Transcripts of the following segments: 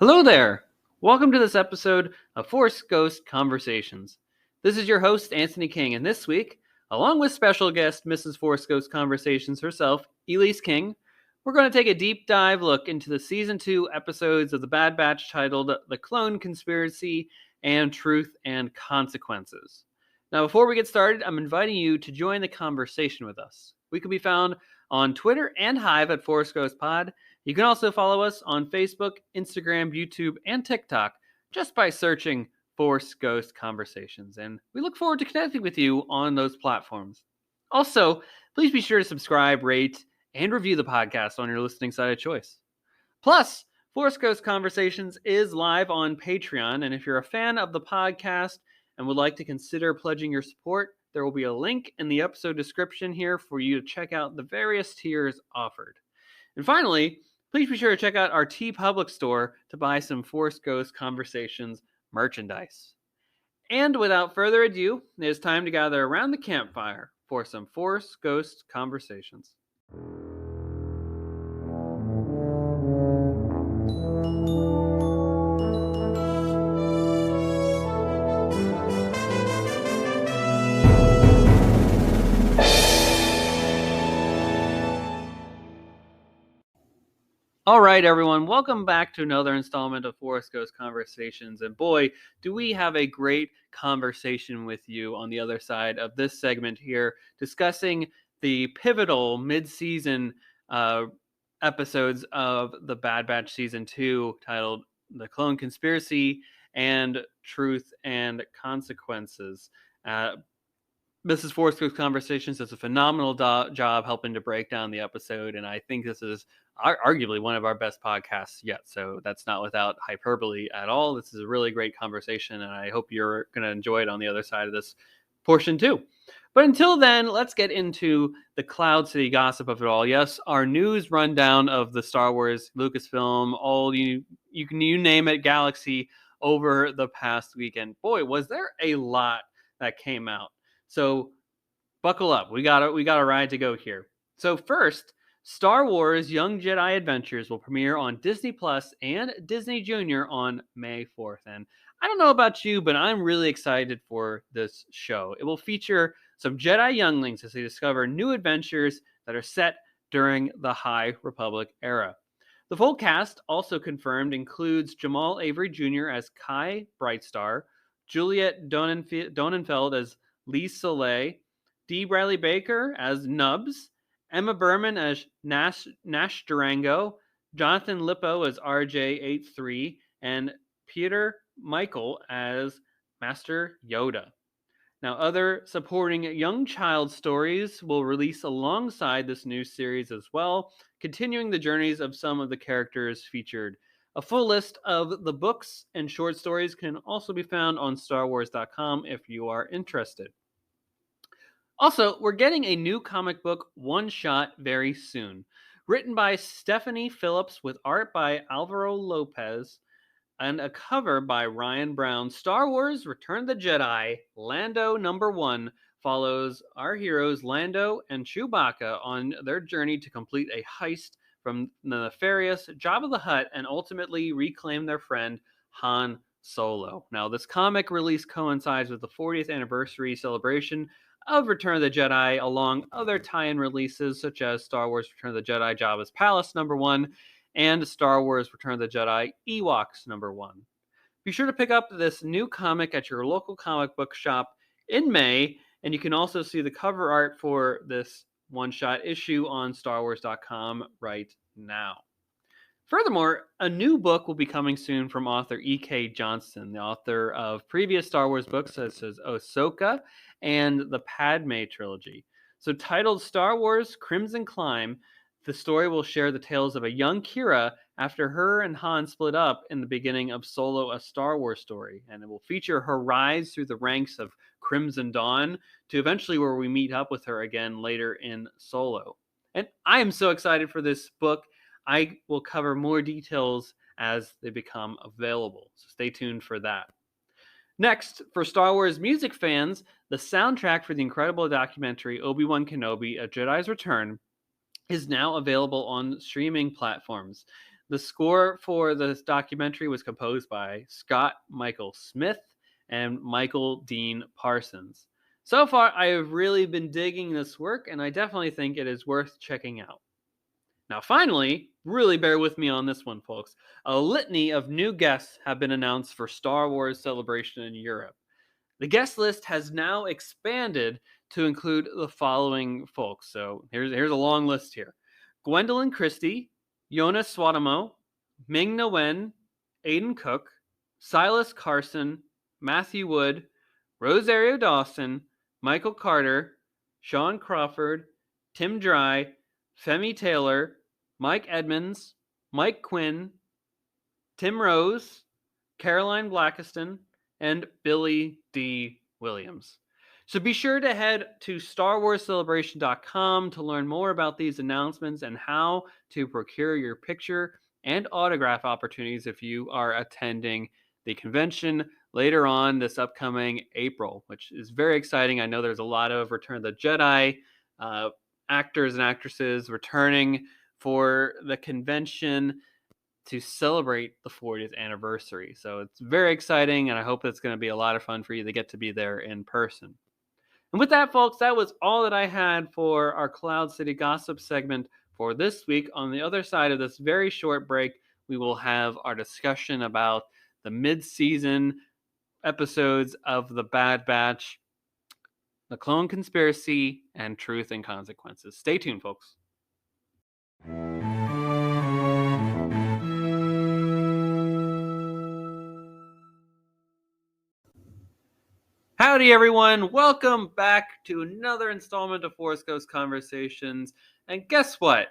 Hello there! Welcome to this episode of Force Ghost Conversations. This is your host, Anthony King, and this week, along with special guest Mrs. Force Ghost Conversations herself, Elise King, we're going to take a deep dive look into the Season 2 episodes of The Bad Batch titled The Clone Conspiracy and Truth and Consequences. Now, before we get started, I'm inviting you to join the conversation with us. We can be found on Twitter and Hive at Force Ghost Pod. You can also follow us on Facebook, Instagram, YouTube, and TikTok just by searching Force Ghost Conversations. And we look forward to connecting with you on those platforms. Also, please be sure to subscribe, rate, and review the podcast on your listening site of choice. Plus, Force Ghost Conversations is live on Patreon. And if you're a fan of the podcast and would like to consider pledging your support, there will be a link in the episode description here for you to check out the various tiers offered. And finally, please be sure to check out our TeePublic store to buy some Force Ghost Conversations merchandise. And without further ado, it is time to gather around the campfire for some Force Ghost Conversations. All right, everyone, welcome back to another installment of Force Ghost Conversations. And boy, do we have a great conversation with you on the other side of this segment here, discussing the pivotal mid-season episodes of The Bad Batch Season 2, titled The Clone Conspiracy and Truth and Consequences. Mrs. Force Ghost Conversations does a phenomenal job helping to break down the episode, and I think this is arguably one of our best podcasts yet, so that's not without hyperbole at all. This is a really great conversation, and I hope you're going to enjoy it on the other side of this portion too. But until then, let's get into the Cloud City gossip of it all. Yes, our news rundown of the Star Wars, Lucasfilm, all you name it, Galaxy over the past weekend. Boy, was there a lot that came out. So buckle up. We got a ride to go here. So first, Star Wars Young Jedi Adventures will premiere on Disney Plus and Disney Junior on May 4th. And I don't know about you, but I'm really excited for this show. It will feature some Jedi younglings as they discover new adventures that are set during the High Republic era. The full cast, also confirmed, includes Jamal Avery Jr. as Kai Brightstar, Juliet Donenfeld as Lee Soleil, D. Bradley Baker as Nubs, Emma Berman as Nash Durango, Jonathan Lippo as RJ-83, and Peter Michael as Master Yoda. Now, other supporting young child stories will release alongside this new series as well, continuing the journeys of some of the characters featured. A full list of the books and short stories can also be found on StarWars.com if you are interested. Also, we're getting a new comic book one-shot very soon. Written by Stephanie Phillips with art by Alvaro Lopez and a cover by Ryan Brown. Star Wars Return of the Jedi, Lando #1 follows our heroes Lando and Chewbacca on their journey to complete a heist from the nefarious Jabba the Hutt and ultimately reclaim their friend Han Solo. Now, this comic release coincides with the 40th anniversary celebration of Return of the Jedi, along other tie-in releases such as Star Wars Return of the Jedi, Jabba's Palace #1, and Star Wars Return of the Jedi, Ewoks #1. Be sure to pick up this new comic at your local comic book shop in May, and you can also see the cover art for this one-shot issue on StarWars.com right now. Furthermore, a new book will be coming soon from author E.K. Johnston, the author of previous Star Wars books such as Ahsoka and the Padme trilogy. So titled Star Wars Crimson Climb, the story will share the tales of a young Kira after her and Han split up in the beginning of Solo: A Star Wars Story, and it will feature her rise through the ranks of Crimson Dawn to eventually where we meet up with her again later in Solo. And I am so excited for this book. I will cover more details as they become available, so stay tuned for that. Next, for Star Wars music fans, the soundtrack for the incredible documentary Obi-Wan Kenobi: A Jedi's Return is now available on streaming platforms. The score for this documentary was composed by Scott Michael Smith and Michael Dean Parsons. So far, I have really been digging this work, and I definitely think it is worth checking out. Now, finally, really bear with me on this one, folks. A litany of new guests have been announced for Star Wars Celebration in Europe. The guest list has now expanded to include the following folks. So here's a long list here: Gwendolyn Christie, Jonas Swadamo, Ming Na Wen, Aidan Cook, Silas Carson, Matthew Wood, Rosario Dawson, Michael Carter, Sean Crawford, Tim Dry, Femi Taylor, Mike Edmonds, Mike Quinn, Tim Rose, Caroline Blackiston, and Billy D. Williams. So be sure to head to StarWarsCelebration.com to learn more about these announcements and how to procure your picture and autograph opportunities if you are attending the convention later on this upcoming April, which is very exciting. I know there's a lot of Return of the Jedi actors and actresses returning for the convention to celebrate the 40th anniversary. So it's very exciting, and I hope it's going to be a lot of fun for you to get to be there in person. And with that, folks, that was all that I had for our Cloud City Gossip segment for this week. On the other side of this very short break, we will have our discussion about the mid-season episodes of The Bad Batch, The Clone Conspiracy, and Truth and Consequences. Stay tuned, folks. Howdy, everyone. Welcome back to another installment of Force Ghost Conversations. And guess what?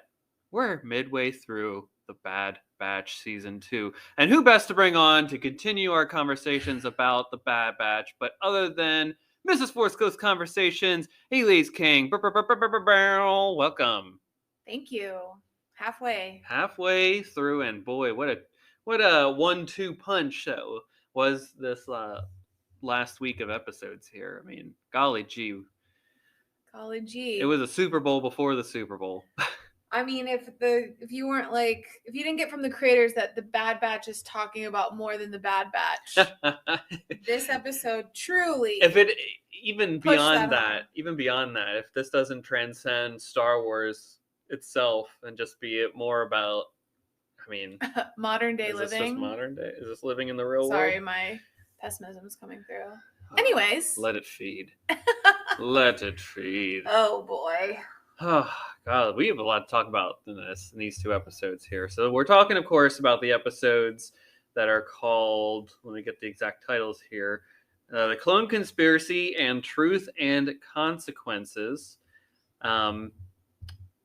We're midway through The Bad Batch Season 2. And who best to bring on to continue our conversations about The Bad Batch, but other than Mrs. Force Ghost Conversations, Elise King. Welcome. Thank you. Halfway. Halfway through, and boy, what a 1-2 punch that was this last week of episodes here. I mean, golly gee. It was a Super Bowl before the Super Bowl. I mean, if you didn't get from the creators that the Bad Batch is talking about more than the Bad Batch, this episode truly. If it even beyond that, if this doesn't transcend Star Wars itself and just be it more about, I mean, modern day living. Is this just modern day? Is this living in the real world? Sorry, my pessimism is coming through. Anyways, let it feed. Let it feed. Oh boy. Oh God, we have a lot to talk about in these two episodes here. So we're talking, of course, about the episodes that are called, let me get the exact titles here, The Clone Conspiracy and Truth and Consequences.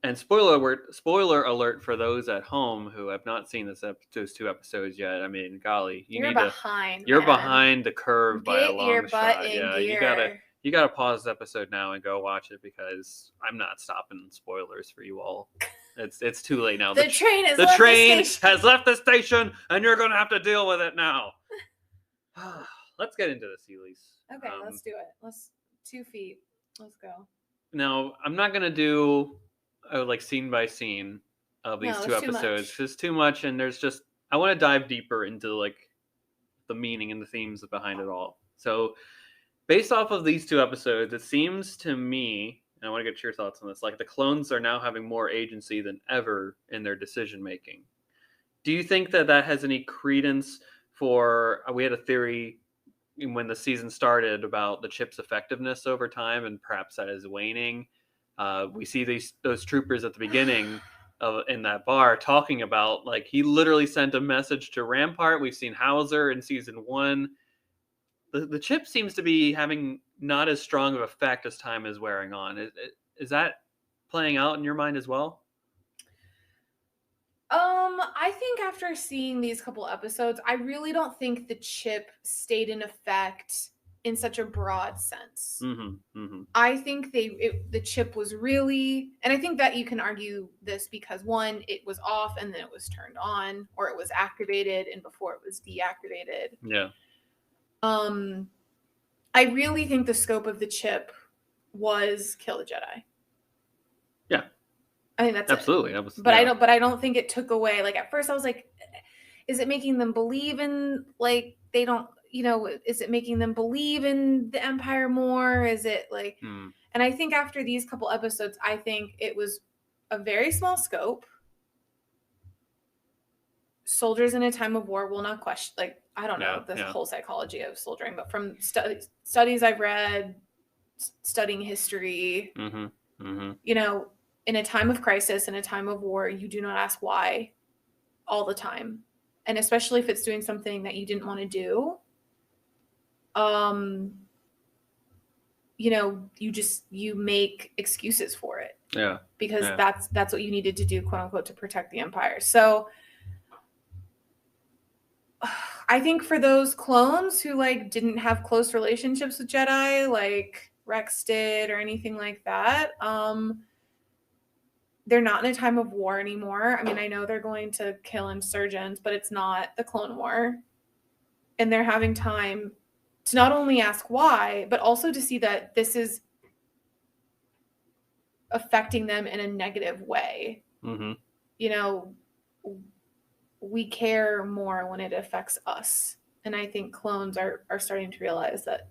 And spoiler alert for those at home who have not seen those two episodes yet. I mean, golly, you're behind the curve by a long shot. Yeah, you gotta pause the episode now and go watch it, because I'm not stopping spoilers for you all. It's too late now. The train has left the station, and you're gonna have to deal with it now. Let's get into this, Elise. Okay, let's do it. Let's 2 feet. Let's go. Now, I'm not gonna do like scene by scene of these two episodes. It's too much, and I want to dive deeper into like the meaning and the themes behind it all. So, based off of these two episodes, it seems to me, and I want to get your thoughts on this, like the clones are now having more agency than ever in their decision making. Do you think that has any credence for? We had a theory when the season started about the chip's effectiveness over time, and perhaps that is waning. We see those troopers at the beginning in that bar talking about, like, he literally sent a message to Rampart. We've seen Hauser in season 1. The chip seems to be having not as strong of effect as time is wearing on. Is that playing out in your mind as well? I think after seeing these couple episodes, I really don't think the chip stayed in effect in such a broad sense. Mm-hmm, mm-hmm. I think the chip was really, and I think that you can argue this because, one, it was off and then it was turned on, or it was activated and before it was deactivated. Yeah. I really think the scope of the chip was kill the Jedi. Yeah. I think that's Absolutely. That was, but yeah. I don't think it took away. Like at first I was like, is it making them believe in like they don't, is it making them believe in the Empire more? Is it like, Mm, and I think after these couple episodes, I think it was a very small scope. Soldiers in a time of war will not question, like, I don't yeah. know the Yeah. whole psychology of soldiering, but from studies I've read, studying history, Mm-hmm. Mm-hmm. In a time of crisis, in a time of war, you do not ask why all the time. And especially if it's doing something that you didn't want to do, you make excuses for it. Yeah. Because Yeah. that's what you needed to do, quote unquote, to protect the Empire. So I think for those clones who like didn't have close relationships with Jedi, like Rex did or anything like that, they're not in a time of war anymore. I mean, I know they're going to kill insurgents, but it's not the Clone War. And they're having time to not only ask why, but also to see that this is affecting them in a negative way. Mm-hmm. We care more when it affects us. And I think clones are starting to realize that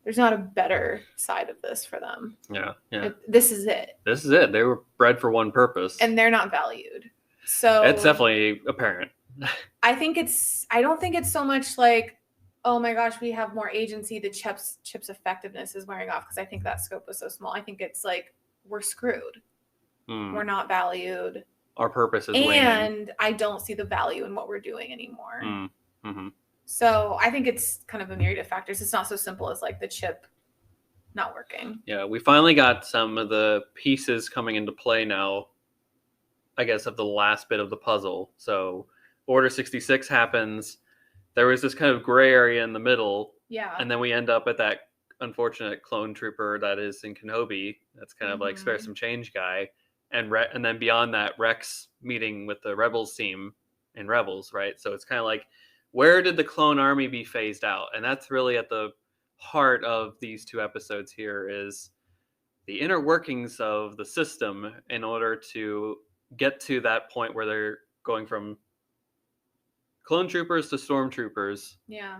there's not a better side of this for them. Yeah. Yeah. This is it. This is it. They were bred for one purpose. And they're not valued. So it's definitely apparent. I don't think it's so much like, oh my gosh, we have more agency. The chip's effectiveness is wearing off, because I think that scope was so small. I think it's like, we're screwed. We're not valued. Our purpose is and waning. I don't see the value in what we're doing anymore. Mm-hmm. So I think it's kind of a myriad of factors. It's not so simple as like the chip not working. Yeah, we finally got some of the pieces coming into play now, I guess, of the last bit of the puzzle. So Order 66 happens. There was this kind of gray area in the middle. Yeah. And then we end up at that unfortunate clone trooper that is in Kenobi. That's kind of like spare some change guy. And then beyond that, Rex meeting with the Rebels team in Rebels, right? So it's kind of like, where did the clone army be phased out? And that's really at the heart of these two episodes here, is the inner workings of the system in order to get to that point where they're going from clone troopers to stormtroopers. Yeah.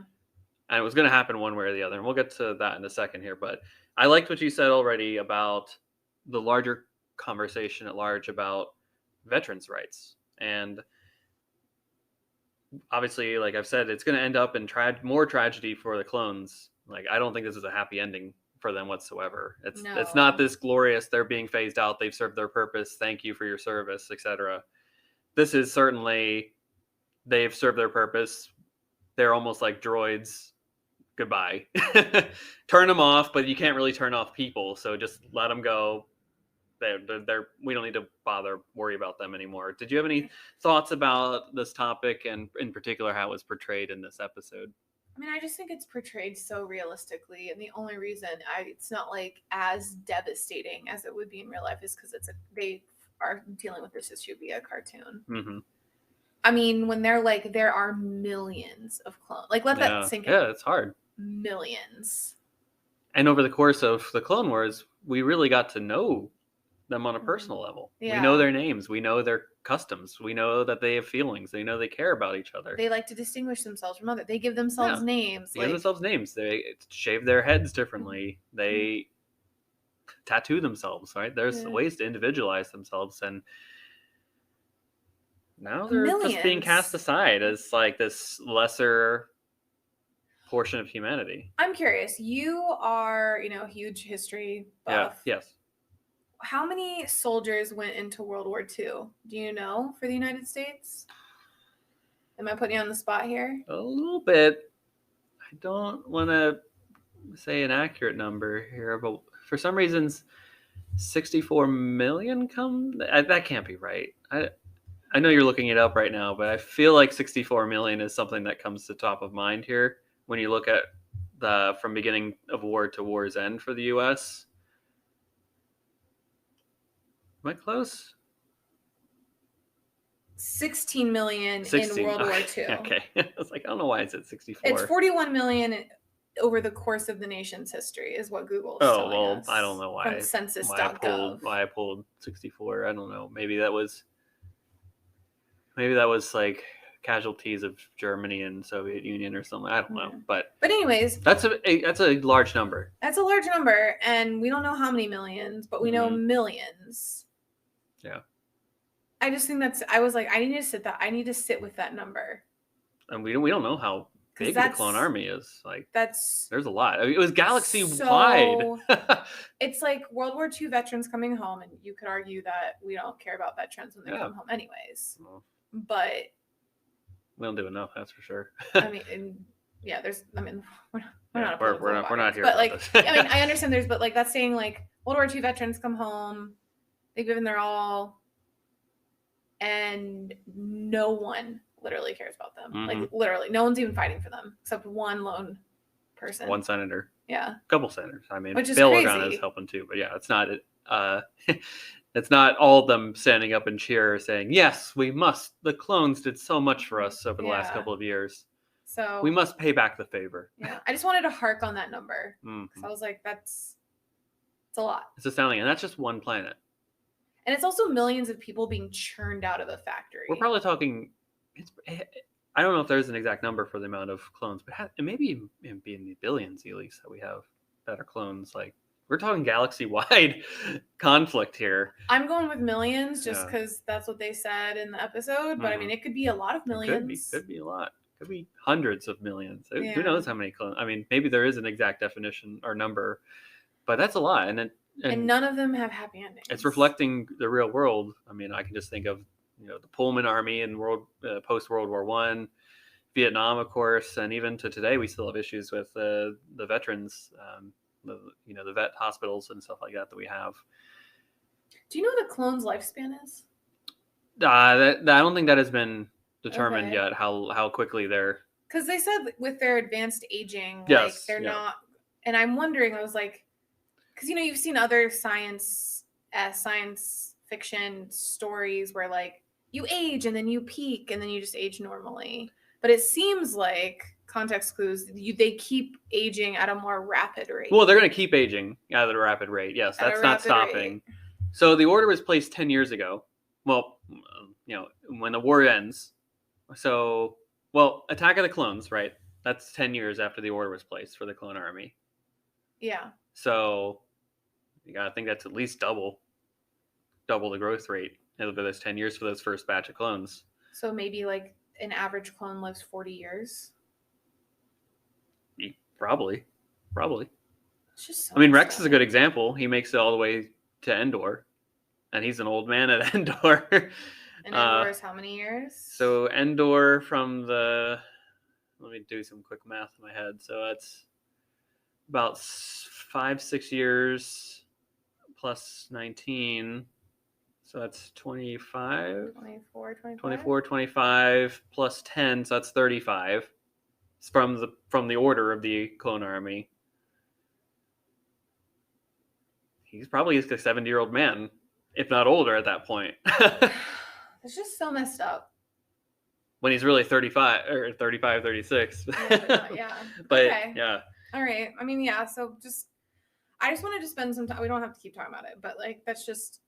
And it was going to happen one way or the other. And we'll get to that in a second here. But I liked what you said already about the larger conversation at large about veterans' rights. And obviously, like I've said, it's going to end up in more tragedy for the clones. Like, I don't think this is a happy ending for them whatsoever. It's not this glorious, they're being phased out, they've served their purpose, thank you for your service, etc. This is certainly, they've served their purpose. They're almost like droids. Goodbye. Turn them off, but you can't really turn off people, so just let them go. We don't need to worry about them anymore. Did you have any thoughts about this topic, and in particular how it was portrayed in this episode? I mean, I just think it's portrayed so realistically, and the only reason it's not like as devastating as it would be in real life is because they are dealing with this issue via cartoon. Mm-hmm. I mean, when they're like, there are millions of clones. Like, let that sink in. Yeah, it's hard. Millions. And over the course of the Clone Wars, we really got to know them on a personal level. Yeah. We know their names. We know their customs. We know that they have feelings. They know they care about each other. They like to distinguish themselves from others. They give themselves names. They give themselves names. They shave their heads differently. They tattoo themselves, right? There's ways to individualize themselves, and now they're just being cast aside as like this lesser portion of humanity. I'm curious. You are, a huge history buff. Yeah. Yes. How many soldiers went into World War II? Do you know, for the United States? Am I putting you on the spot here? A little bit. I don't want to say an accurate number here, but for some reasons, 64 million that can't be right. I know you're looking it up right now, but I feel like 64 million is something that comes to top of mind here when you look at the from beginning of war to war's end for the U.S. Am I close? 16 million in World War II. Okay. I was like, I don't know why it's at 64. It's 41 million over the course of the nation's history is what Google is Oh telling well, us. I don't know From why census.gov. why I pulled 64. I don't know. Maybe that was like casualties of Germany and Soviet Union or something. I don't know, Yeah. but anyways, that's a large number. That's a large number, and we don't know how many millions, but we know millions. Yeah. I just think I was like, I need to sit with that number. And we don't know how big the clone army is. Like there's a lot. I mean, it was galaxy wide. It's like World War II veterans coming home, and you could argue that we don't care about veterans when they come home anyways. Well, but we don't do enough, that's for sure. I mean, we're not here. But like, I mean, I understand but like that's saying like World War II veterans come home, they've given their all, and no one literally cares about them. Mm-hmm. Like literally, no one's even fighting for them except one lone person, one senator. Yeah, a couple senators. I mean, which is Bail crazy. Organa is helping too, but yeah, it's not. It's not all of them standing up in cheer saying, "Yes, we must." The clones did so much for us over the last couple of years. So we must pay back the favor. Yeah, I just wanted to hark on that number because I was like, it's a lot. It's astounding, and that's just one planet. And it's also millions of people being churned out of a factory. We're probably talking. I don't know if there's an exact number for the amount of clones, but it may be in the billions at least that we have that are clones. Like we're talking galaxy-wide conflict here. I'm going with millions just because that's what they said in the episode. But I mean, it could be a lot of millions. Could be a lot. Could be hundreds of millions. Who knows how many clones? I mean, maybe there is an exact definition or number, but that's a lot. And none of them have happy endings. It's reflecting the real world. I mean, I can just think of the Pullman Army in post World War I, Vietnam, of course, and even to today, we still have issues with the veterans, the vet hospitals and stuff like that we have. Do you know what a clone's lifespan is? I don't think that has been determined yet. How quickly they're, because they said with their advanced aging, yes, like they're not. And I'm wondering, I was like, because you've seen other science fiction stories where like you age and then you peak and then you just age normally. But it seems like context clues, they keep aging at a more rapid rate. Well, they're going to keep aging at a rapid rate. Yes, that's not stopping. So the order was placed 10 years ago. Well, when the war ends. So, Attack of the Clones, right? That's 10 years after the order was placed for the clone army. Yeah. So you got to think that's at least double the growth rate over those 10 years for those first batch of clones. So maybe like an average clone lives 40 years? Probably. It's just so Rex is a good example. He makes it all the way to Endor, and he's an old man at Endor. And Endor is how many years? So Endor let me do some quick math in my head. So that's about 5-6 years plus 19. So that's 25. 24, 25 plus 10. So that's 35. It's from the order of the clone army. He's probably a 70-year-old man, if not older at that point. It's just so messed up. When he's really 35 or 35, 36. Yeah. But okay. Yeah. All right. I mean, yeah. So I just wanted to spend some time. We don't have to keep talking about it, but like that's just.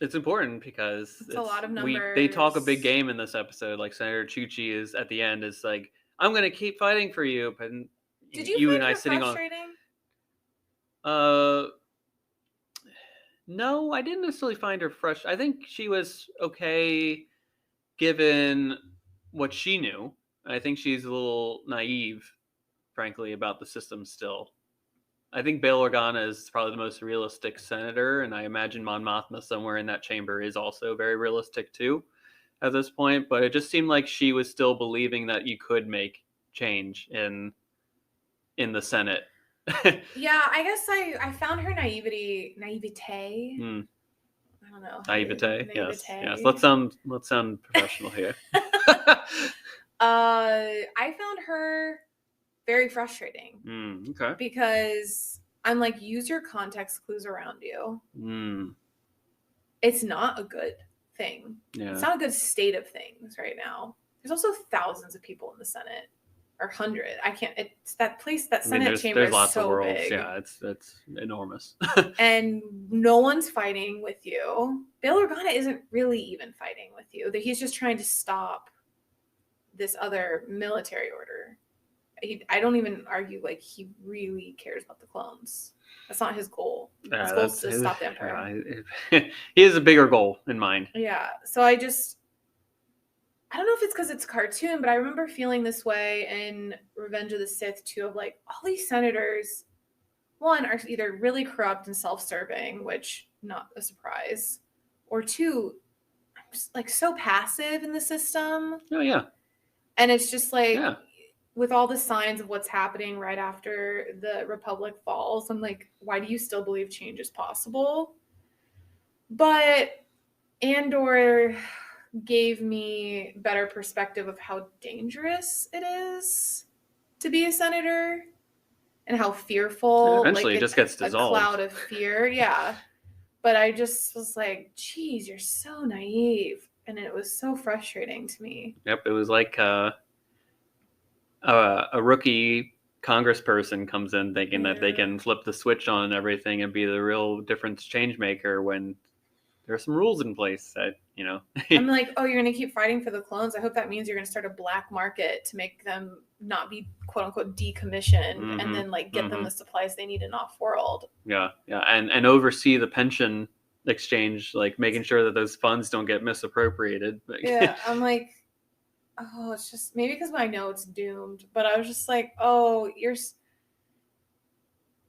It's important because it's a lot of numbers. They talk a big game in this episode. Like Senator Chuchi is at the end is like, I'm going to keep fighting for you. But did you find her frustrating? No, I didn't necessarily find her frustrating. I think she was okay given what she knew. I think she's a little naive, frankly, about the system still. I think Bail Organa is probably the most realistic senator, and I imagine Mon Mothma somewhere in that chamber is also very realistic too at this point. But it just seemed like she was still believing that you could make change in the Senate. Yeah, I guess I found her naivete. I don't know. Naivete. Yes. Let's sound professional here. I found her very frustrating. Okay. Because I'm like, use your context clues around you. It's not a good thing. Yeah. It's not a good state of things right now. There's also thousands of people in the Senate or 100. I can't. It's that place. That I mean, Senate chamber there's is lots so of worlds. big. Yeah, it's enormous. And no one's fighting with you. Bail Organa isn't really even fighting with you. He's just trying to stop this other military order. I don't even argue like he really cares about the clones. That's not his goal. His goal is to stop the Empire. Yeah, he has a bigger goal in mind. Yeah. So I don't know if it's because it's a cartoon, but I remember feeling this way in Revenge of the Sith too, of like all these senators, one, are either really corrupt and self-serving, which not a surprise, or two, just like so passive in the system. Oh yeah. And it's just like, Yeah. with all the signs of what's happening right after the Republic falls, I'm like, why do you still believe change is possible? But Andor gave me better perspective of how dangerous it is to be a senator and how fearful. And eventually, it just gets dissolved. A cloud of fear, yeah. But I just was like, geez, you're so naive. And it was so frustrating to me. Yep, it was like a rookie congressperson comes in thinking that they can flip the switch on everything and be the real difference change maker when there are some rules in place that, you know. I'm like, oh, you're going to keep fighting for the clones. I hope that means you're going to start a black market to make them not be quote unquote decommissioned and then like get them the supplies they need in off world. Yeah. And oversee the pension exchange, like making sure that those funds don't get misappropriated. Yeah. I'm like, oh, it's just maybe because I know it's doomed, but I was just like, oh,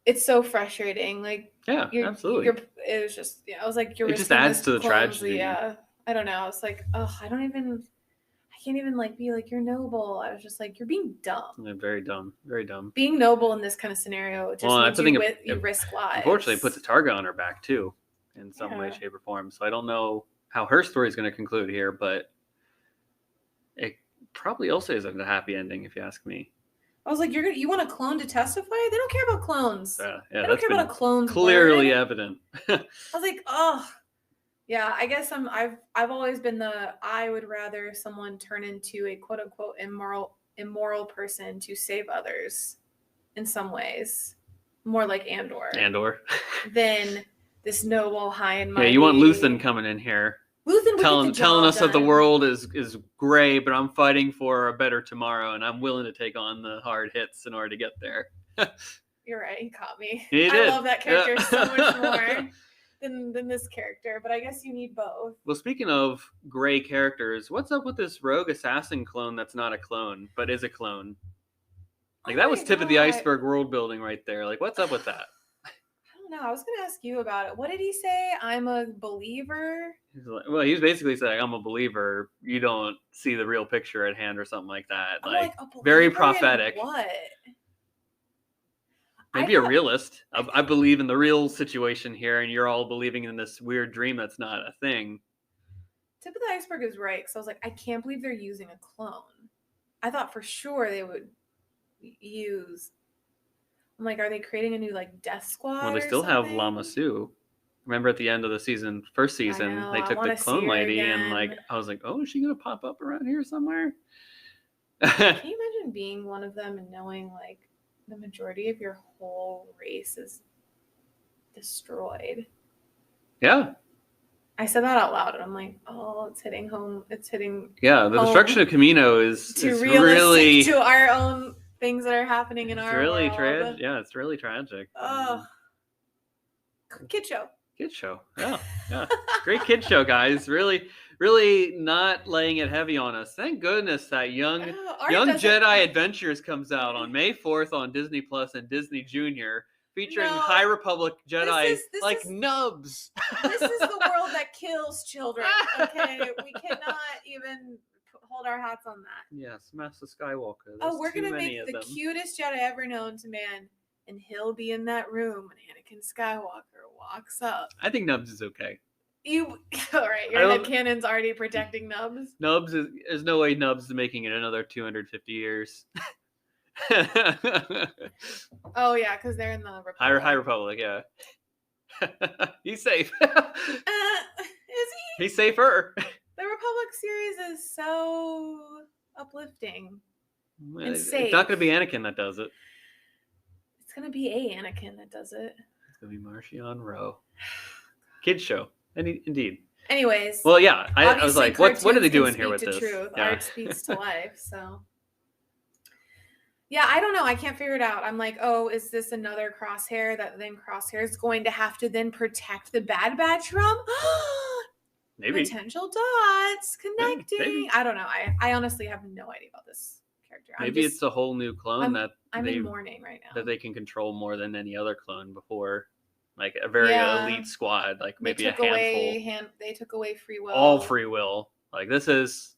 it's so frustrating. Like, yeah, absolutely. It was just, yeah, I was like, it just adds to the tragedy. Yeah. I don't know. I was like, oh, I can't even like be like, you're noble. I was just like, you're being dumb. Yeah, very dumb. Very dumb. Being noble in this kind of scenario just means you risk lives. Unfortunately, it puts a target on her back too, in some way, shape, or form. So I don't know how her story is going to conclude here, but it probably also isn't a happy ending, if you ask me. I was like, you want a clone to testify? They don't care about clones. Yeah, they don't care about a clone. Clearly evident. I was like, oh, yeah. I guess I've always been I would rather someone turn into a quote unquote immoral person to save others, in some ways, more like Andor, than this noble high and mighty. Yeah, you want Luthen coming in here. Luthen telling us that the world is gray, but I'm fighting for a better tomorrow, and I'm willing to take on the hard hits in order to get there. You're right. He caught me. He did. I love that character so much more than this character, but I guess you need both. Well, speaking of gray characters, what's up with this rogue assassin clone that's not a clone, but is a clone? Like, that was tip of the iceberg world building right there. Like, what's up with that? No, I was going to ask you about it. What did he say? I'm a believer. He was basically saying, I'm a believer. You don't see the real picture at hand or something like that. Like very prophetic. What? Maybe a realist. I believe in the real situation here, and you're all believing in this weird dream that's not a thing. Tip of the iceberg is right, because I was like, I can't believe they're using a clone. I thought for sure they would use... I'm like, are they creating a new like death squad? Well, they still have Lama Su. Remember at the end of the first season, they took the clone lady, and like I was like, oh, is she gonna pop up around here somewhere? Can you imagine being one of them and knowing like the majority of your whole race is destroyed? Yeah. I said that out loud, and I'm like, oh, it's hitting home. It's hitting. Yeah, the destruction of Kamino is really to our own things that are happening in our really world. tragic. Yeah, it's really tragic. Oh, kid show. Kid show. Yeah. Great kid show, guys. Really not laying it heavy on us. Thank goodness that Young Jedi Adventures comes out on May 4th on Disney Plus and Disney Junior, featuring High Republic Jedi Nubs. This is the world that kills children. Okay, we cannot even hold our hats on that. Yes, Master Skywalker. We're gonna make the cutest Jedi ever known to man, and he'll be in that room when Anakin Skywalker walks up. I think Nubs is okay. All right, your headcanon's already protecting Nubs. There's no way Nubs is making it another 250 years. Oh yeah, because they're in the Republic. High Republic, yeah. He's safe. Is he? He's safer. The Republic series is so uplifting. It's safe. not going to be Anakin that does it. It's gonna be a Anakin that does it. It's going to be Marchion Ro. Kids show. Indeed. Anyways. Well, yeah. I was obviously like, what are cartoons they can doing here speak with to this? truth. Yeah. Art speaks to life. So yeah, I don't know. I can't figure it out. I'm like, oh, is this another Crosshair that then Crosshair is going to have to then protect the Bad Batch from? Maybe. Potential dots connecting. maybe. I don't know. I honestly have no idea about this character. Maybe it's a whole new clone that I'm in mourning right now. that they can control more than any other clone before, like a very elite squad, like maybe a handful. They took away free will. All free will. Like this is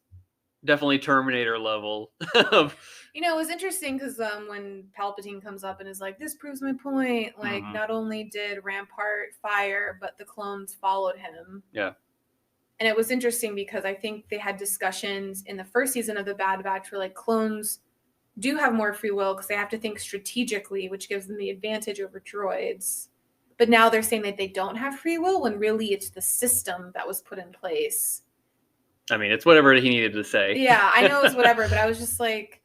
definitely Terminator level of. You know, it was interesting because when Palpatine comes up and is like, "This proves my point." Like, not only did Rampart fire, but the clones followed him. Yeah. And it was interesting because I think they had discussions in the first season of the Bad Batch where like clones do have more free will because they have to think strategically, which gives them the advantage over droids. But now they're saying that they don't have free will when really it's the system that was put in place. I mean, it's whatever he needed to say. Yeah, I know it's whatever, but I was just like,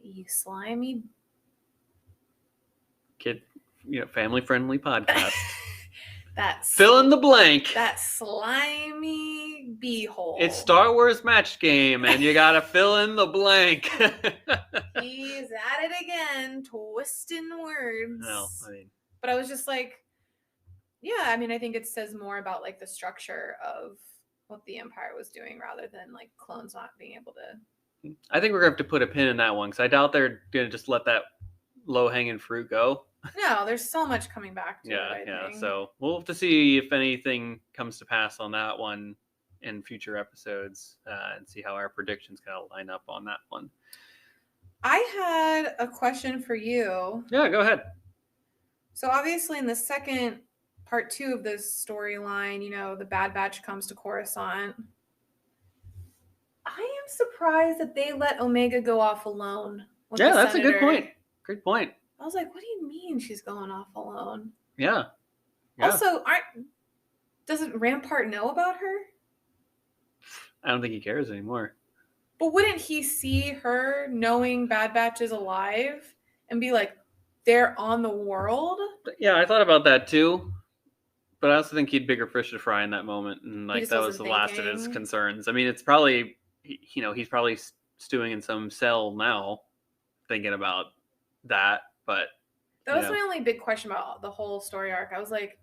you slimy kid, family-friendly podcast. That's fill in the blank. That slimy beehole. It's Star Wars match game, and you gotta fill in the blank. He's at it again, twisting words. No, I mean, but I was just like, yeah. I mean, I think it says more about like the structure of what the Empire was doing rather than like clones not being able to. I think we're gonna have to put a pin in that one because I doubt they're gonna just let that low-hanging fruit go. No, there's so much coming back to it, I think. So we'll have to see if anything comes to pass on that one in future episodes and see how our predictions kind of line up on that one. I had a question for you. Yeah, go ahead. So obviously in the second part 2 of this storyline, the Bad Batch comes to Coruscant. I am surprised that they let Omega go off alone. Yeah, that's Senator. A good point. Great point. I was like, what do you mean she's going off alone? Yeah. Also, doesn't Rampart know about her? I don't think he cares anymore. But wouldn't he see her knowing Bad Batch is alive and be like, they're on the world? Yeah, I thought about that too. But I also think he had bigger fish to fry in that moment. And like that was the last of his concerns. I mean, it's probably, he's probably stewing in some cell now thinking about that. But that was my only big question about the whole story arc. I was like,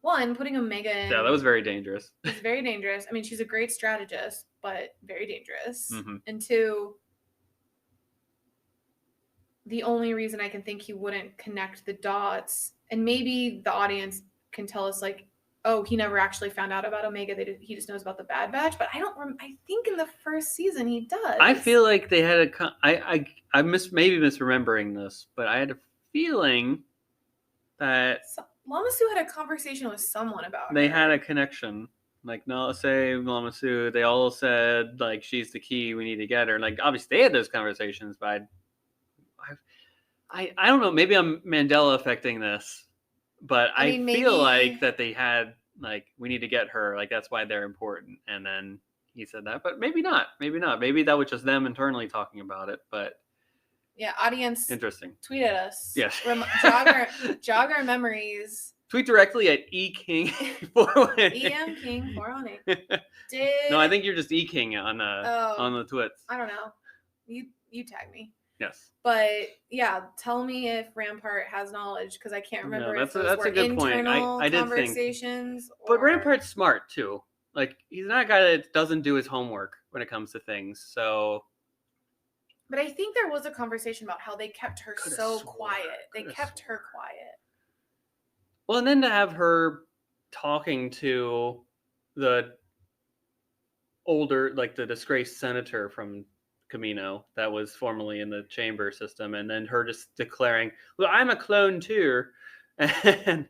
one, putting Omega in. Yeah, that was very dangerous. It's very dangerous. I mean, she's a great strategist, but very dangerous. Mm-hmm. And two, the only reason I can think he wouldn't connect the dots, and maybe the audience can tell us like, oh, he never actually found out about Omega. He just knows about the Bad Batch. But I think in the first season he does. I feel like they had maybe misremembering this, but I had a feeling that Lama Su had a conversation with someone about they her. had a connection. Like Lama Su, they all said like she's the key. We need to get her. Like obviously they had those conversations, but I don't know. Maybe I'm Mandela affecting this. But I feel like that they had, like, we need to get her. Like, that's why they're important. And then he said that. But maybe not. Maybe not. Maybe that was just them internally talking about it. But yeah, audience. Interesting. Tweet at us. Yes. Jog our memories. Tweet directly at eking418. EM King 418. No, I think you're just eking on the twits. I don't know. You tag me. Yes. But yeah, tell me if Rampart has knowledge because I can't remember if those were a good point. I did conversations. Think, but Rampart's smart too. Like he's not a guy that doesn't do his homework when it comes to things. So. But I think there was a conversation about how they kept her so quiet. They kept her quiet. Well, and then to have her talking to the older, like the disgraced senator from Camino that was formerly in the chamber system, and then her just declaring, well, I'm a clone too. And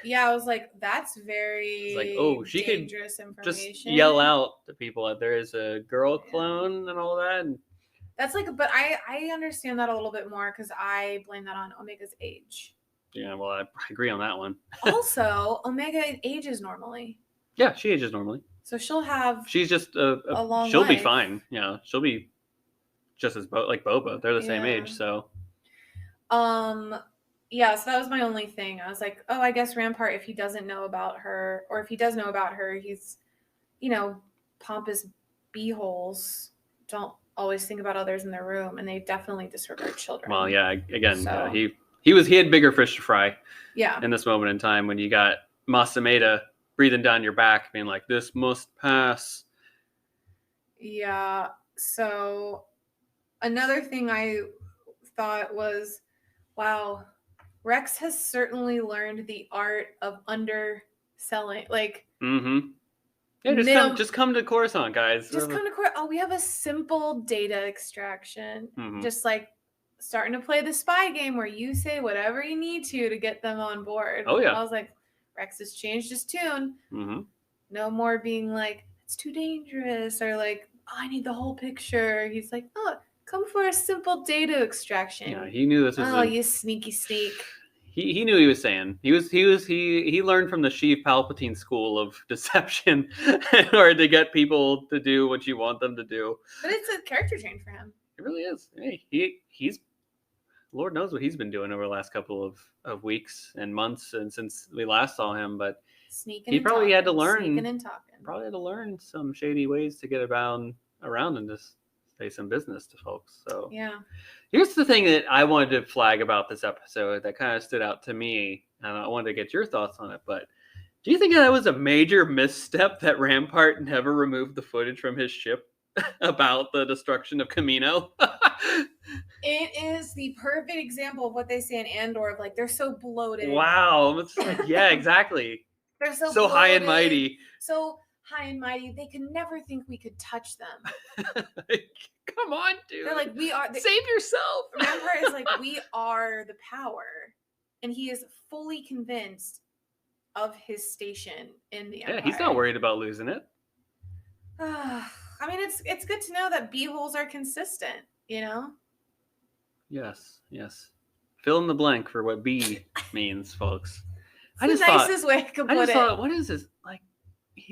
yeah, I was like, that's very like, oh, she dangerous could information. Just yell out to people that there is a girl clone and all that. And that's like, but I understand that a little bit more because I blame that on Omega's age. Yeah, well, I agree on that one. Also, Omega ages normally. Yeah, she ages normally. So she'll have She's just a long she'll be life. fine. Yeah, she'll be just as like Boba. They're the same Yeah. age, so. Yeah, so that was my only thing. I was like, oh, I guess Rampart, if he doesn't know about her, or if he does know about her, he's, pompous beeholes don't always think about others in their room, and they definitely disregard children. Well, yeah. Again, So- he had bigger fish to fry Yeah. in this moment in time when you got Masameda breathing down your back, being like, "This must pass." Yeah. So another thing I thought was, wow, Rex has certainly learned the art of underselling. Like, Mm-hmm. Yeah, just come to Coruscant, guys. just come to court. Oh, we have a simple data extraction. Mhm. Just like starting to play the spy game where you say whatever you need to get them on board. Oh, yeah. I was like, Rex has changed his tune. Mm-hmm. No more being like, it's too dangerous, or like, oh, I need the whole picture. He's like, oh, come for a simple data extraction. Yeah, he knew this was. Oh, you sneaky sneak. He knew what he was saying. He learned from the Sheev Palpatine school of deception in order to get people to do what you want them to do. But it's a character change for him. It really is. Hey, he's Lord knows what he's been doing over the last couple of weeks and months and since we last saw him, but Sneaking he and probably had to talking, learn. Sneaking and talking. Probably had to learn some shady ways to get around and just say some business to folks. So Yeah. here's the thing that I wanted to flag about this episode that kind of stood out to me, and I wanted to get your thoughts on it. But do you think that was a major misstep that Rampart never removed the footage from his ship about the destruction of Camino? It is the perfect example of what they say in Andor of like they're so bloated. Wow. It's like, yeah, exactly. They're so So high and bloated, mighty. So high and mighty, they could never think we could touch them. Come on, dude. They're like, we are. Save yourself. Rampart is like, we are the power. And he is fully convinced of his station in the Empire. Yeah, he's not worried about losing it. I mean, it's good to know that beeholes are consistent, you know? Yes. Fill in the blank for what B means, folks. It's the nicest way to put it. I just thought, what is this? Like,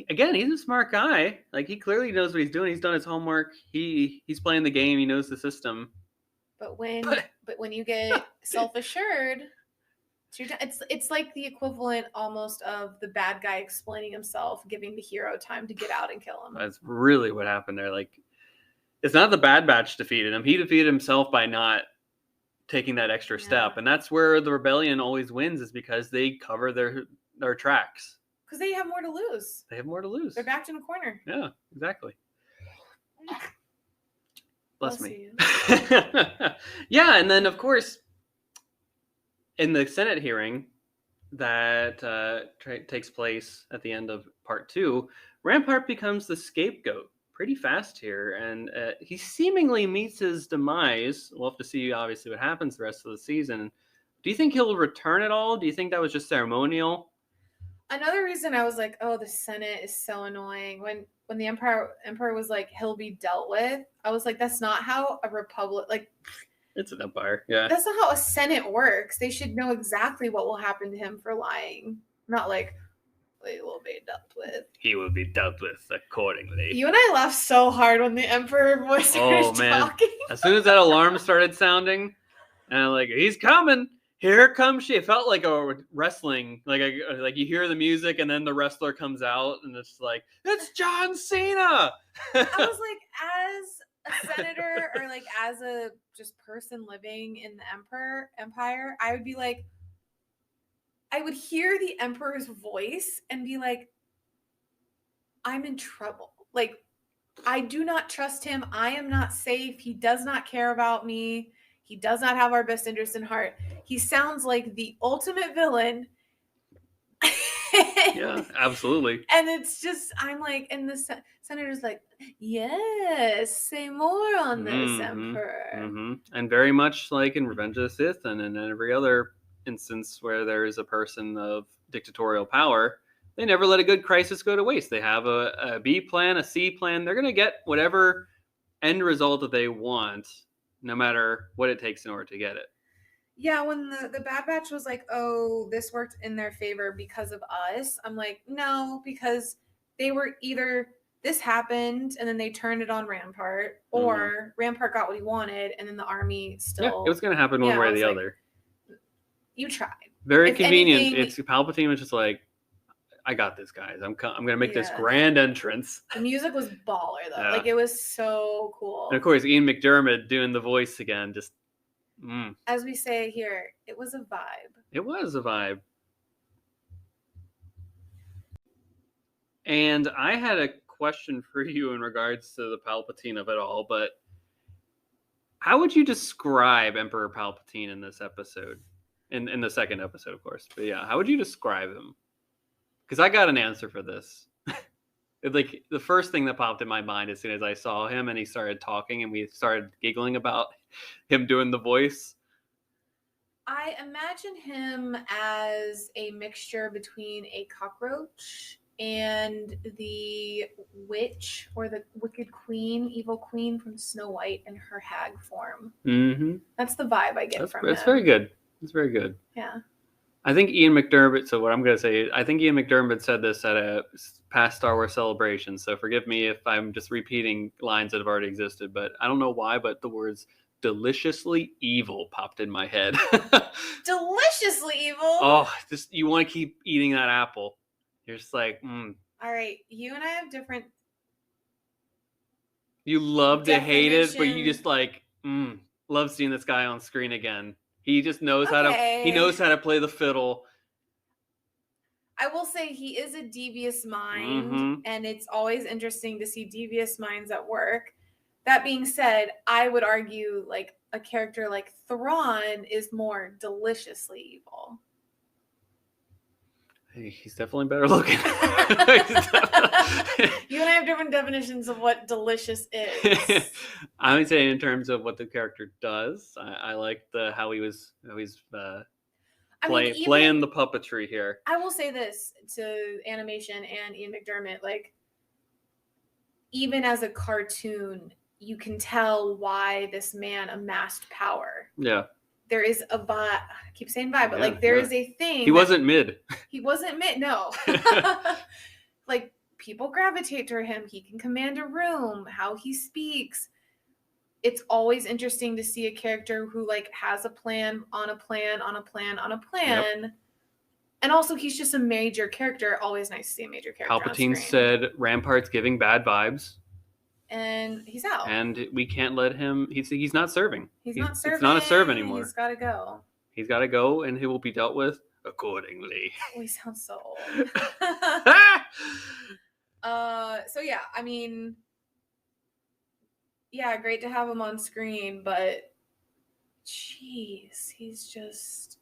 again, he's a smart guy. Like, he clearly knows what he's doing. He's done his homework. He's playing the game. He knows the system. But when you get self-assured, it's like the equivalent almost of the bad guy explaining himself, giving the hero time to get out and kill him. That's really what happened there. Like, it's not the Bad Batch defeated him. He defeated himself by not taking that extra step. And that's where the rebellion always wins, is because they cover their tracks. Because they have more to lose. They have more to lose. They're backed in a corner. Yeah, exactly. Bless me. Yeah, and then of course, in the Senate hearing that takes place at the end of part 2, Rampart becomes the scapegoat pretty fast here, and he seemingly meets his demise. We'll have to see, obviously, what happens the rest of the season. Do you think he'll return at all? Do you think that was just ceremonial? Another reason I was like, oh, the Senate is so annoying. When the Emperor was like, he'll be dealt with, I was like, that's not how a republic, like... It's an empire, yeah. That's not how a Senate works. They should know exactly what will happen to him for lying. Not like, he will be dealt with. He will be dealt with accordingly. You and I laughed so hard when the Emperor voice started talking. As soon as that alarm started sounding, and I'm like, he's coming. Here comes she. It felt like a wrestling, like you hear the music and then the wrestler comes out and it's like, it's John Cena. I was like, as a senator or like as a just person living in the empire, I would be like, I would hear the Emperor's voice and be like, I'm in trouble. Like, I do not trust him. I am not safe. He does not care about me. He does not have our best interest in heart. He sounds like the ultimate villain. Yeah, absolutely. And it's just, I'm like, and the senator's like, yes, say more on this, Emperor. Mm-hmm. And very much like in Revenge of the Sith and in every other instance where there is a person of dictatorial power, they never let a good crisis go to waste. They have a B plan, a C plan. They're going to get whatever end result that they want, no matter what it takes in order to get it. Yeah, when the Bad Batch was like, oh, this worked in their favor because of us, I'm like, no, because they were either this happened and then they turned it on Rampart, or Rampart got what he wanted and then the army still. Yeah, it was going to happen one way or the other. You tried. Very convenient. It's Palpatine was just like, I got this, guys. I'm going to make this grand entrance. The music was baller, though. Yeah. Like, it was so cool. And, of course, Ian McDiarmid doing the voice again. Just, As we say here, it was a vibe. It was a vibe. And I had a question for you in regards to the Palpatine of it all, but how would you describe Emperor Palpatine in this episode? In the second episode, of course. But yeah, how would you describe him? Because I got an answer for this. Like, the first thing that popped in my mind as soon as I saw him and he started talking and we started giggling about him doing the voice. I imagine him as a mixture between a cockroach and the witch or the wicked queen, evil queen from Snow White in her hag form. Mm-hmm. That's the vibe I get from him. It's very good. It's very good. Yeah. I think Ian McDiarmid, so what I'm going to say, I think Ian McDiarmid said this at a past Star Wars celebration, so forgive me if I'm just repeating lines that have already existed, but I don't know why, but the words deliciously evil popped in my head. Deliciously evil? Oh, just you want to keep eating that apple. You're just like, All right, you and I have different. You love to hate it, but you just like, love seeing this guy on screen again. He just knows how to play the fiddle. I will say he is a devious mind, and it's always interesting to see devious minds at work. That being said, I would argue like a character like Thrawn is more deliciously evil. He's definitely better looking. You and I have different definitions of what delicious is. I would say in terms of what the character does, I like how he's playing the puppetry here. I will say this to animation and Ian McDiarmid, like, even as a cartoon, you can tell why this man amassed power. Yeah. There is a vibe. I keep saying vibe, but like there is a thing. He wasn't mid. He wasn't mid. No. Like, people gravitate to him. He can command a room. How he speaks. It's always interesting to see a character who like has a plan on a plan on a plan on a plan. Yep. And also, he's just a major character. Always nice to see a major character. Palpatine said Rampart's giving bad vibes. And he's out. And we can't let him. He's not serving. He's not serving. It's not a serve anymore. He's got to go. He's got to go, and he will be dealt with accordingly. Oh, he sounds so old. So yeah, I mean, yeah, great to have him on screen, but jeez, he's just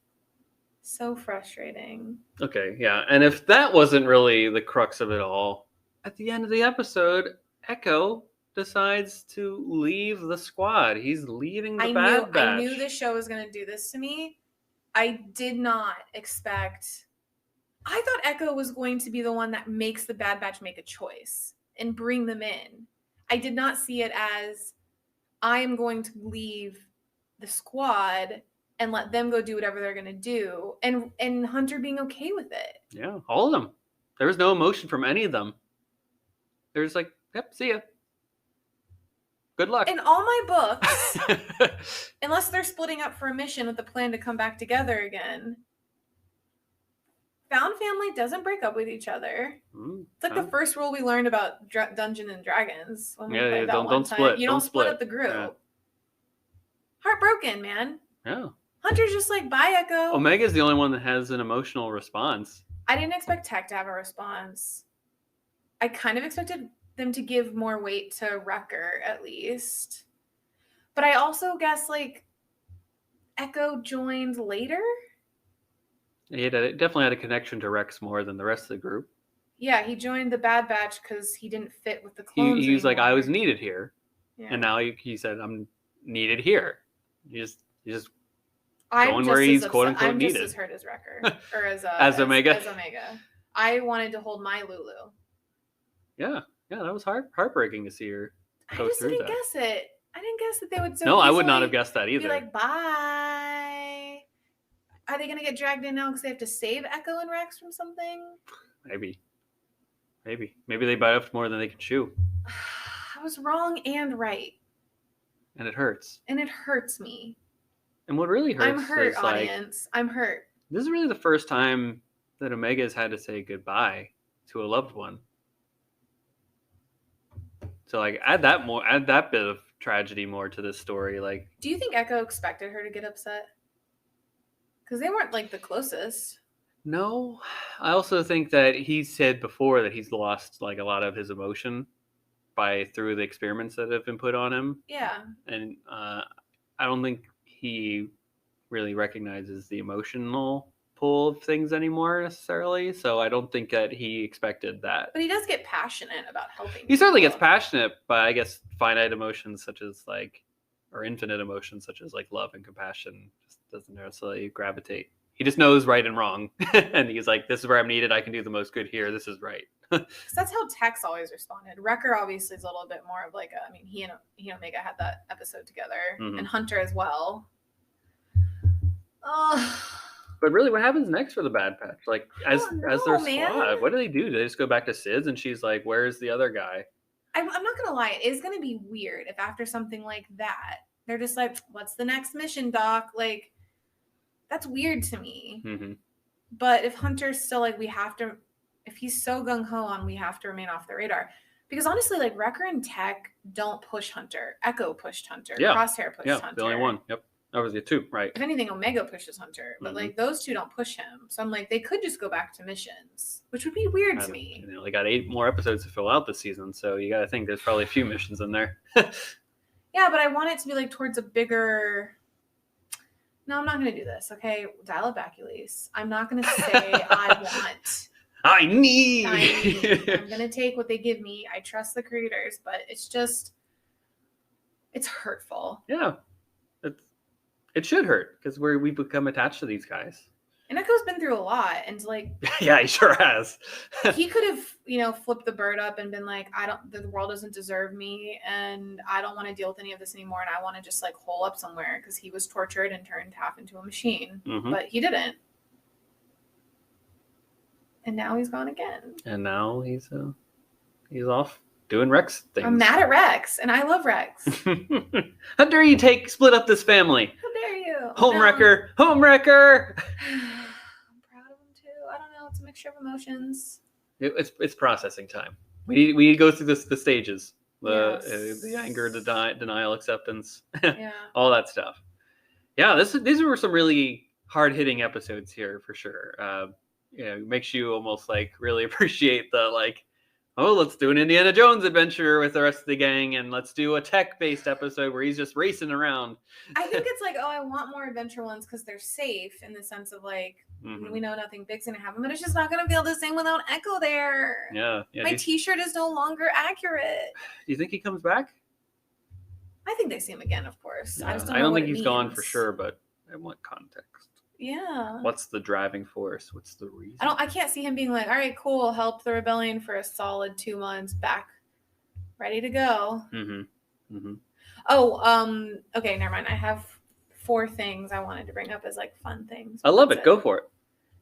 so frustrating. Okay, yeah, and if that wasn't really the crux of it all, at the end of the episode, Echo decides to leave the squad. He's leaving the Bad Batch. I knew this show was going to do this to me. I did not expect. I thought Echo was going to be the one that makes the Bad Batch make a choice and bring them in. I did not see it as I am going to leave the squad and let them go do whatever they're going to do, and Hunter being okay with it. Yeah, all of them. There was no emotion from any of them. They're just like, yep, see ya. Good luck. In all my books, unless they're splitting up for a mission with the plan to come back together again, Found Family doesn't break up with each other. It's like the first rule we learned about Dungeons and Dragons. When we played that don't split. You don't split up the group. Yeah. Heartbroken, man. Yeah. Hunter's just like, bye, Echo. Omega's the only one that has an emotional response. I didn't expect Tech to have a response. I kind of expected them to give more weight to Wrecker, at least. But I also guess, like, Echo joined later? He definitely had a connection to Rex more than the rest of the group. Yeah, he joined the Bad Batch because he didn't fit with the clones. He was like, I was needed here. Yeah. And now he said, I'm needed here. He's just going where he's quote-unquote needed. I'm just as hurt as Wrecker. Or as Omega. As Omega. I wanted to hold my Lulu. Yeah, that was heartbreaking to see her go through that. I just didn't guess it. I didn't guess that they would so No, I would not have guessed that either. Be like, bye. Are they going to get dragged in now because they have to save Echo and Rex from something? Maybe. Maybe they bite off more than they can chew, I was wrong and right. and it hurts. And it hurts me. And what really hurts I'm hurt, is like audience. I'm hurt. this is really the first time that Omega has had to say goodbye to a loved one. So like add that bit of tragedy more to this story. Like, Do you think Echo expected her to get upset? Because they weren't like the closest. no, I also think that he said before that he's lost like a lot of his emotion through the experiments that have been put on him, Yeah. and I don't think he really recognizes the emotional pull of things anymore necessarily. So I don't think that he expected that. But he does get passionate about helping. He certainly gets people. passionate, but I guess finite emotions such as like, or infinite emotions such as like love and compassion just doesn't necessarily gravitate. He just knows right and wrong, and he's like, "This is where I'm needed. I can do the most good here. This is right." Because that's how Tex always responded. Wrecker obviously is a little bit more of like I mean, he and Omega had that episode together, Mhm. and Hunter as well. Oh, But really, what happens next for the Bad Patch? Like, as don't their know, man. squad, what do? Do they just go back to Sid's, and she's like, "Where's the other guy?" I'm not gonna lie, it is gonna be weird if after something like that, they're just like, "What's the next mission, Doc?" Like, that's weird to me. Mm-hmm. But if Hunter's still like, we have to, if he's so gung ho on, we have to remain off the radar. Because honestly, like Wrecker and Tech don't push Hunter. Echo pushed Hunter. Yeah. Crosshair pushed Yeah, Hunter. the only one. Yep, that was the two, right? If anything, Omega pushes Hunter, but Mhm. like those two don't push him. So I'm like, they could just go back to missions, which would be weird to me. They only got 8 more episodes to fill out this season, so you got to think there's probably a few missions in there. Yeah, but I want it to be like towards a bigger. No, I'm not going to do this. Okay, dial it back, Elise. I'm not going to say I want. I need. I'm going to take what they give me. I trust the creators, but it's just, it's hurtful. Yeah, it should hurt because we become attached to these guys. And Echo's been through a lot, and like, Yeah, he sure has. he could have, flipped the bird up and been like, the world doesn't deserve me, and I don't want to deal with any of this anymore, and I want to just like hole up somewhere because he was tortured and turned half into a machine, Mhm. but he didn't. And now he's gone again. And now he's off doing Rex things. I'm mad at Rex, and I love Rex. How dare you split up this family? How dare you? Homewrecker! No. Homewrecker! I'm proud of him too. I don't know. It's a mixture of emotions. It's processing time. We need to go through the stages. The Yes. anger, denial, acceptance, Yeah. all that stuff. Yeah, these were some really hard hitting episodes here for sure. Makes you almost like really appreciate the like, oh, let's do an Indiana Jones adventure with the rest of the gang, and let's do a tech based episode where he's just racing around. I think it's like, oh, I want more adventure ones because they're safe in the sense of like, Mhm. we know nothing big's gonna happen, but it's just not gonna feel the same without Echo there. Yeah. My T-shirt is no longer accurate. Do you think he comes back? I think they see him again, of course. I just don't know don't what think it he's gone for means. sure, but I want context. Yeah. What's the driving force? What's the reason? I can't see him being like, all right, cool, help the rebellion for a solid 2 months, back, ready to go. Mm-hmm. Mm-hmm. Oh, okay, never mind. I have 4 things I wanted to bring up as like fun things. I love it. Go for it.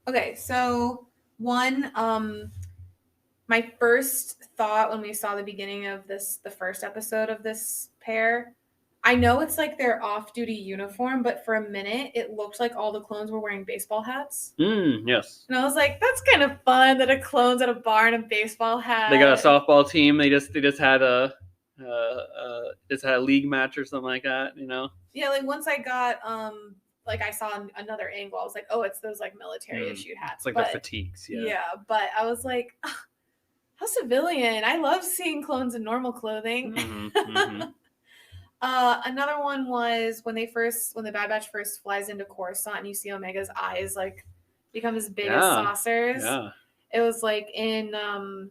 Okay, so one, my first thought when we saw the beginning of the first episode of this pair, I know it's like their off-duty uniform, but for a minute it looked like all the clones were wearing baseball hats. Yes. And I was like, that's kind of fun that a clone's at a bar in a baseball hat. They got a softball team. They just had a league match or something like that. Yeah, like once I got like I saw another angle, I was like, oh, it's those like military issued hats. It's like the fatigues. Yeah, but I was like, oh, how civilian. I love seeing clones in normal clothing. Mm-hmm, mm-hmm. Another one was when the Bad Batch first flies into Coruscant and you see Omega's eyes like become as big as saucers. Yeah. It was like in I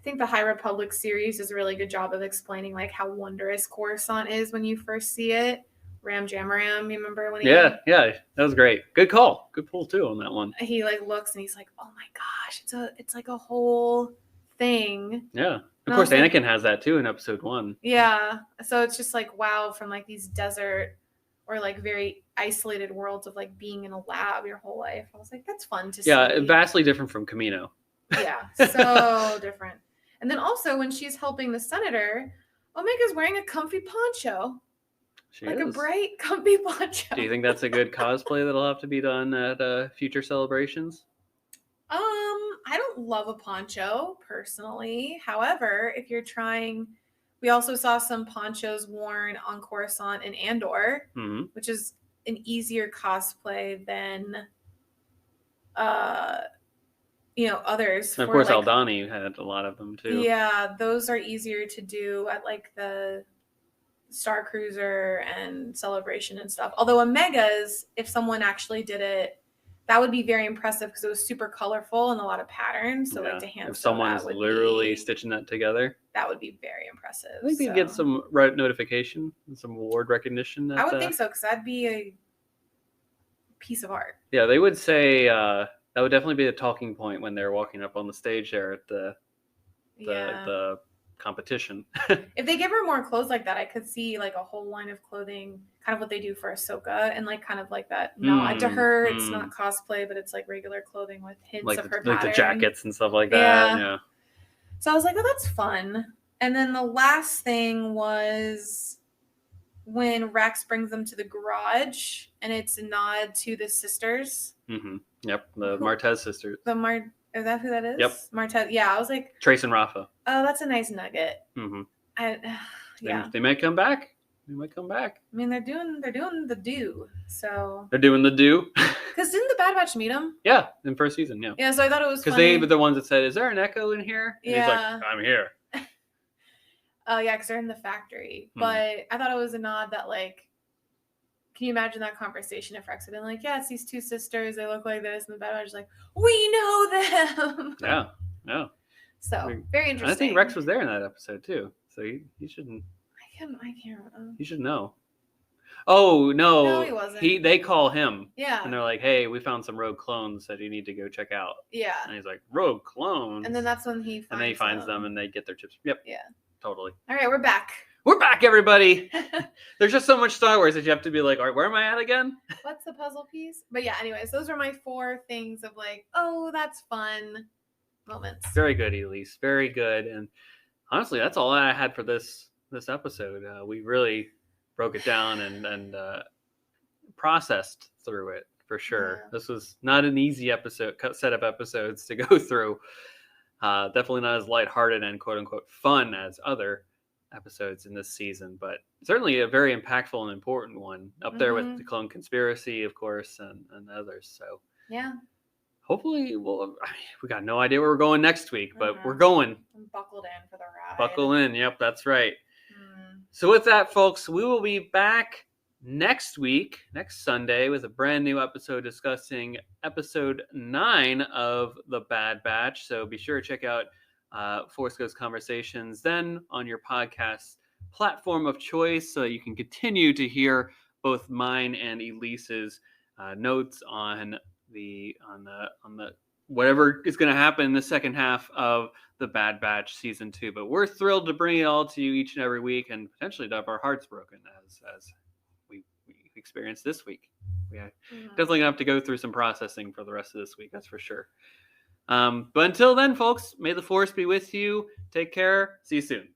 think the High Republic series does a really good job of explaining like how wondrous Coruscant is when you first see it. Ram Jamaram, you remember when Yeah, that was great. Good call. Good pull too on that one. He like looks and he's like, oh my gosh, it's like a whole thing. Yeah. Of course, Anakin has that too in episode 1. Yeah. So it's just like, wow, from like these desert or like very isolated worlds of like being in a lab your whole life. I was like, that's fun to see. Yeah, vastly different from Kamino. Yeah, so different. And then also when she's helping the senator, Omega's wearing a comfy poncho. She like is. a bright, comfy poncho. Do you think that's a good cosplay that'll have to be done at future celebrations? I don't love a poncho personally. However, if you're trying, we also saw some ponchos worn on Coruscant and Andor, Mm-hmm. which is an easier cosplay than others. Of course, Aldani had a lot of them too. Yeah, those are easier to do at like the Star Cruiser and Celebration and stuff. Although Omega's, if someone actually did it, that would be very impressive because it was super colorful and a lot of patterns. So like to hand if someone's literally stitching that together, that would be very impressive. I think they'd get some notification and some award recognition. I would think so, because that'd be a piece of art. Yeah, they would say that would definitely be a talking point when they're walking up on the stage there at the competition. If they give her more clothes like that, I could see like a whole line of clothing, kind of what they do for Ahsoka, and like kind of like that nod to her. It's not cosplay, but it's like regular clothing with hints like of her like pattern. the jackets and stuff like that. Yeah. So I was like, oh, that's fun. And then the last thing was when Rex brings them to the garage, and it's a nod to the sisters. Mm-hmm. Yep, the Martez sisters. Is that who that is? Yep. Martez. Yeah, I was like, Trace and Rafa. Oh, that's a nice nugget. Mm-hmm. Yeah. They might come back. They might come back. I mean, they're doing the do. So they're doing the do. Because didn't the Bad Batch meet him? Yeah, in first season. Yeah. Yeah, so I thought it was because they were the ones that said, "Is there an echo in here?" And he's like, "I'm here." Oh yeah, because they're in the factory. But I thought it was a nod that like. Can you imagine that conversation if Rex had been like, yeah, it's these two sisters, they look like this, and the Bad Batch is like, we know them. Yeah. So very interesting. I think Rex was there in that episode too, so he shouldn't. I can't. He should know. Oh no! No, he wasn't. They call him. Yeah. And they're like, hey, we found some rogue clones that you need to go check out. Yeah. And he's like, rogue clones. And then that's when he finds them and they get their chips. Yep. Yeah. Totally. All right, we're back. We're back, everybody. There's just so much Star Wars that you have to be like, all right, where am I at again? What's the puzzle piece? But yeah, anyways, those are my 4 things of like, oh, that's fun moments. Very good, Elise. Very good. And honestly, that's all I had for this episode. We really broke it down and processed through it for sure. Yeah. This was not an easy set of episodes to go through. Definitely not as lighthearted and quote unquote fun as other episodes in this season, but certainly a very impactful and important one up there with the Clone Conspiracy, of course, and others. So yeah, hopefully we got no idea where we're going next week, but we're going. I'm buckled in for the ride. Buckle in. Yep, that's right. So with that, folks, we will be back next Sunday, with a brand new episode discussing episode 9 of The Bad Batch. So be sure to check out Force Ghost Conversations then on your podcast platform of choice, so you can continue to hear both mine and Elise's notes on the whatever is going to happen in the second half of The Bad Batch season 2. But we're thrilled to bring it all to you each and every week, and potentially to have our hearts broken as we experienced this week. We definitely gonna have to go through some processing for the rest of this week, that's for sure. But until then, folks, may the Force be with you. Take care. See you soon.